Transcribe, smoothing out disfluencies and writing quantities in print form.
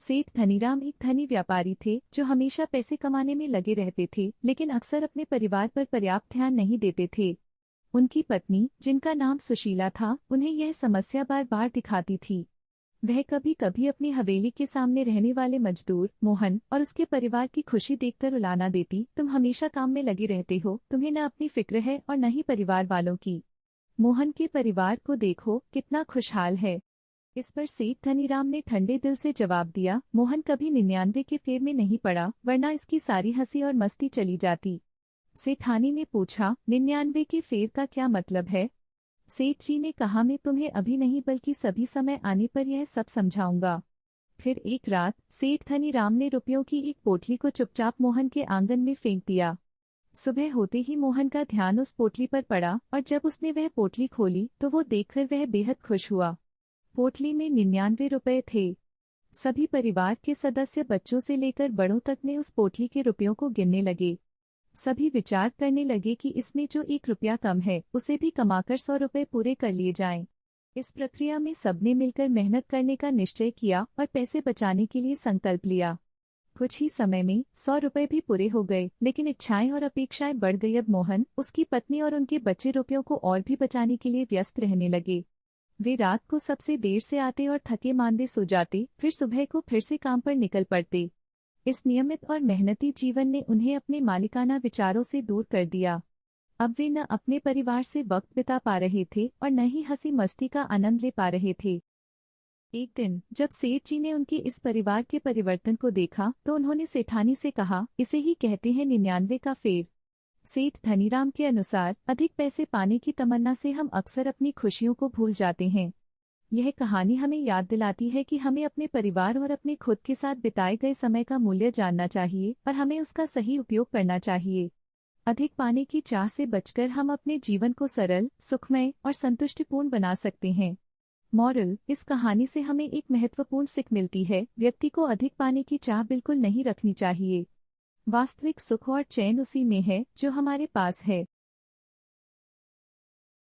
सेठ धनीराम एक धनी व्यापारी थे जो हमेशा पैसे कमाने में लगे रहते थे, लेकिन अक्सर अपने परिवार पर पर्याप्त ध्यान नहीं देते थे। उनकी पत्नी, जिनका नाम सुशीला था, उन्हें यह समस्या बार बार दिखाती थी। वह कभी कभी अपनी हवेली के सामने रहने वाले मजदूर मोहन और उसके परिवार की खुशी देखकर उलाना देती, तुम हमेशा काम में लगे रहते हो, तुम्हें न अपनी फिक्र है और न ही परिवार वालों की। मोहन के परिवार को देखो, कितना खुशहाल है। इस पर सेठ धनीराम ने ठंडे दिल से जवाब दिया, मोहन कभी 99 के फेर में नहीं पड़ा, वरना इसकी सारी हंसी और मस्ती चली जाती। सेठानी ने पूछा, 99 के फेर का क्या मतलब है? सेठ जी ने कहा, मैं तुम्हें अभी नहीं बल्कि सभी समय आने पर यह सब समझाऊंगा। फिर एक रात सेठ धनीराम ने रुपयों की एक पोटली को चुपचाप मोहन के आंगन में फेंक दिया। सुबह होते ही मोहन का ध्यान उस पोटली पर पड़ा और जब उसने वह पोटली खोली तो वो देखकर वह बेहद खुश हुआ। पोटली में 99 रुपए थे। सभी परिवार के सदस्य, बच्चों से लेकर बड़ों तक, ने उस पोटली के रुपयों को गिनने लगे। सभी विचार करने लगे कि इसमें जो 1 रुपया कम है उसे भी कमाकर 100 रुपये पूरे कर लिए जाएं। इस प्रक्रिया में सबने मिलकर मेहनत करने का निश्चय किया और पैसे बचाने के लिए संकल्प लिया। कुछ ही समय में 100 रुपये भी पूरे हो गए, लेकिन इच्छाएं और अपेक्षाएं बढ़ गई। अब मोहन, उसकी पत्नी और उनके बच्चे रुपयों को और भी बचाने के लिए व्यस्त रहने लगे। वे रात को सबसे देर से आते और थके मांदे सो जाते, फिर सुबह को फिर से काम पर निकल पड़ते। इस नियमित और मेहनती जीवन ने उन्हें अपने मालिकाना विचारों से दूर कर दिया। अब वे न अपने परिवार से वक्त बिता पा रहे थे और न ही हंसी मस्ती का आनंद ले पा रहे थे। एक दिन जब सेठ जी ने उनके इस परिवार के परिवर्तन को देखा तो उन्होंने सेठानी से कहा, इसे ही कहते हैं 99 का फेर। सेठ धनीराम के अनुसार अधिक पैसे पाने की तमन्ना से हम अक्सर अपनी खुशियों को भूल जाते हैं। यह कहानी हमें याद दिलाती है कि हमें अपने परिवार और अपने खुद के साथ बिताए गए समय का मूल्य जानना चाहिए और हमें उसका सही उपयोग करना चाहिए। अधिक पाने की चाह से बचकर हम अपने जीवन को सरल, सुखमय और संतुष्टिपूर्ण बना सकते हैं। मॉरल: इस कहानी से हमें एक महत्वपूर्ण सीख मिलती है, व्यक्ति को अधिक पाने की चाह बिल्कुल नहीं रखनी चाहिए। वास्तविक सुख और चैन उसी में है जो हमारे पास है।